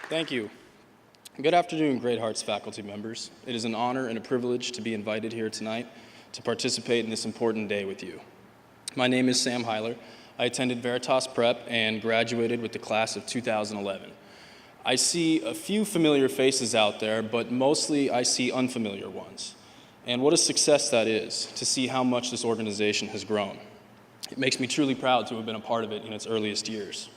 Thank you. Good afternoon, Great Hearts faculty members. It is an honor and a privilege to be invited here tonight to participate in this important day with you. My name is Sam Heiler. I attended Veritas Prep and graduated with the class of 2011. I see a few familiar faces out there, but mostly I see unfamiliar ones. And what a success that is, to see how much this organization has grown. It makes me truly proud to have been a part of it in its earliest years.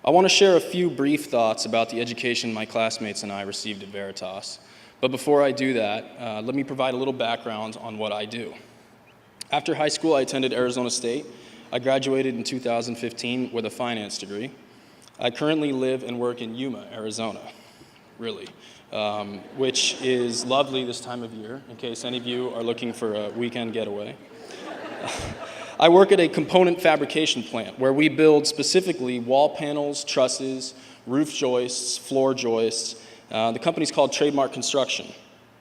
I want to share a few brief thoughts about the education my classmates and I received at Veritas. But before I do that, let me provide a little background on what I do. After high school, I attended Arizona State. I graduated in 2015 with a finance degree. I currently live and work in Yuma, Arizona, really, which is lovely this time of year, in case any of you are looking for a weekend getaway. I work at a component fabrication plant where we build specifically wall panels, trusses, roof joists, floor joists. The company's called Trademark Construction,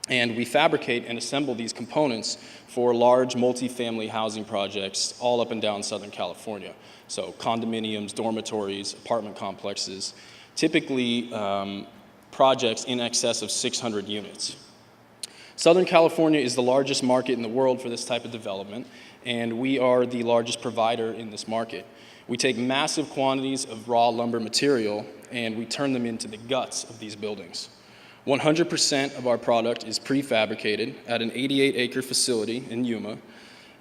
and we fabricate and assemble these components for large multi-family housing projects all up and down Southern California. So condominiums, dormitories, apartment complexes, typically projects in excess of 600 units. Southern California is the largest market in the world for this type of development, and we are the largest provider in this market. We take massive quantities of raw lumber material and we turn them into the guts of these buildings. 100% of our product is prefabricated at an 88-acre facility in Yuma,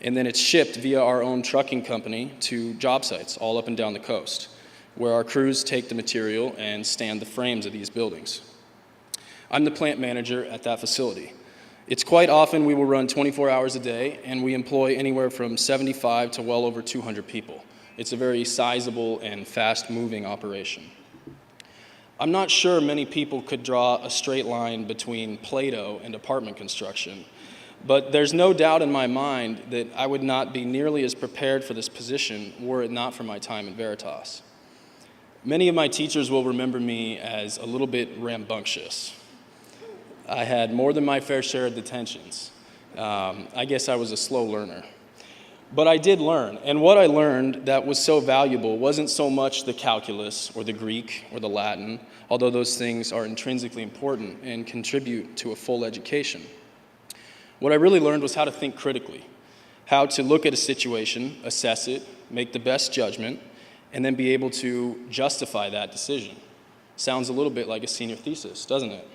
and then it's shipped via our own trucking company to job sites all up and down the coast, where our crews take the material and stand the frames of these buildings. I'm the plant manager at that facility. It's quite often we will run 24 hours a day, and we employ anywhere from 75 to well over 200 people. It's a very sizable and fast-moving operation. I'm not sure many people could draw a straight line between Play-Doh and apartment construction, but there's no doubt in my mind that I would not be nearly as prepared for this position were it not for my time at Veritas. Many of my teachers will remember me as a little bit rambunctious. I had more than my fair share of detentions. I guess I was a slow learner. But I did learn, and what I learned that was so valuable wasn't so much the calculus or the Greek or the Latin, although those things are intrinsically important and contribute to a full education. What I really learned was how to think critically, how to look at a situation, assess it, make the best judgment, and then be able to justify that decision. Sounds a little bit like a senior thesis, doesn't it?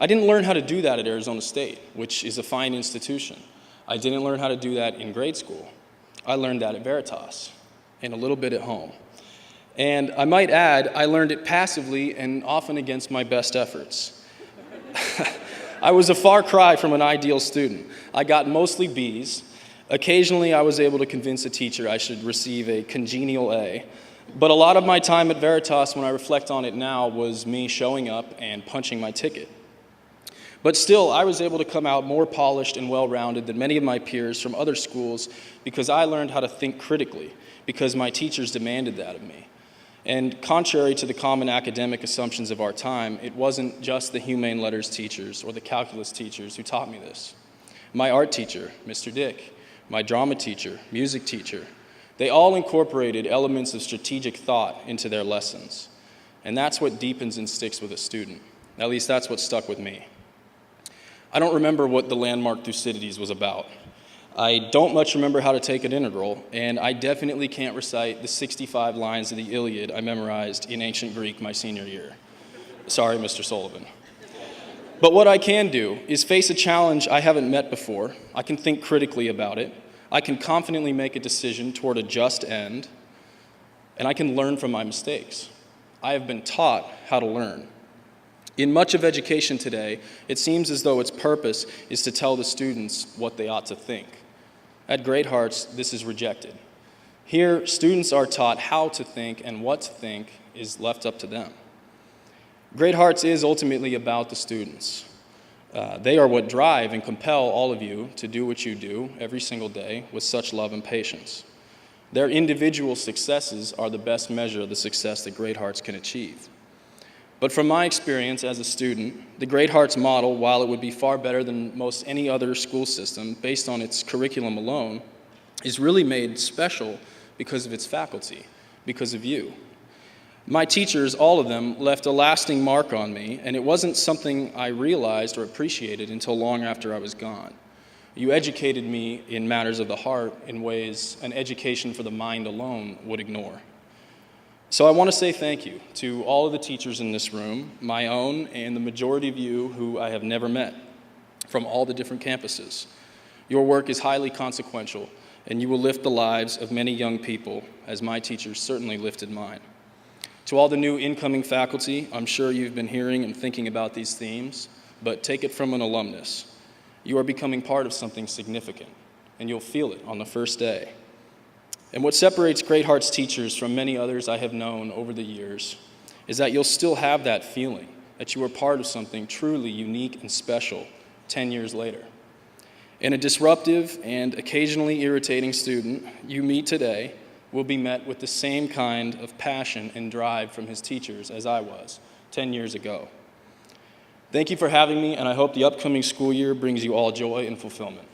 I didn't learn how to do that at Arizona State, which is a fine institution. I didn't learn how to do that in grade school. I learned that at Veritas, and a little bit at home. And I might add, I learned it passively and often against my best efforts. I was a far cry from an ideal student. I got mostly B's. Occasionally, I was able to convince a teacher I should receive a congenial A. But a lot of my time at Veritas, when I reflect on it now, was me showing up and punching my ticket. But still, I was able to come out more polished and well-rounded than many of my peers from other schools because I learned how to think critically, because my teachers demanded that of me. And contrary to the common academic assumptions of our time, it wasn't just the humane letters teachers or the calculus teachers who taught me this. My art teacher, Mr. Dick, my drama teacher, music teacher, they all incorporated elements of strategic thought into their lessons. And that's what deepens and sticks with a student. At least that's what stuck with me. I don't remember what the landmark Thucydides was about. I don't much remember how to take an integral, and I definitely can't recite the 65 lines of the Iliad I memorized in ancient Greek my senior year. Sorry, Mr. Sullivan. But what I can do is face a challenge I haven't met before. I can think critically about it. I can confidently make a decision toward a just end, and I can learn from my mistakes. I have been taught how to learn. In much of education today, it seems as though its purpose is to tell the students what they ought to think. At Great Hearts, this is rejected. Here, students are taught how to think, and what to think is left up to them. Great Hearts is ultimately about the students. They are what drive and compel all of you to do what you do every single day with such love and patience. Their individual successes are the best measure of the success that Great Hearts can achieve. But from my experience as a student, the Great Hearts model, while it would be far better than most any other school system based on its curriculum alone, is really made special because of its faculty, because of you. My teachers, all of them, left a lasting mark on me, and it wasn't something I realized or appreciated until long after I was gone. You educated me in matters of the heart in ways an education for the mind alone would ignore. So I want to say thank you to all of the teachers in this room, my own and the majority of you who I have never met, from all the different campuses. Your work is highly consequential, and you will lift the lives of many young people, as my teachers certainly lifted mine. To all the new incoming faculty, I'm sure you've been hearing and thinking about these themes, but take it from an alumnus. You are becoming part of something significant, and you'll feel it on the first day. And what separates Great Hearts teachers from many others I have known over the years is that you'll still have that feeling that you are part of something truly unique and special 10 years later. And a disruptive and occasionally irritating student you meet today will be met with the same kind of passion and drive from his teachers as I was 10 years ago. Thank you for having me, and I hope the upcoming school year brings you all joy and fulfillment.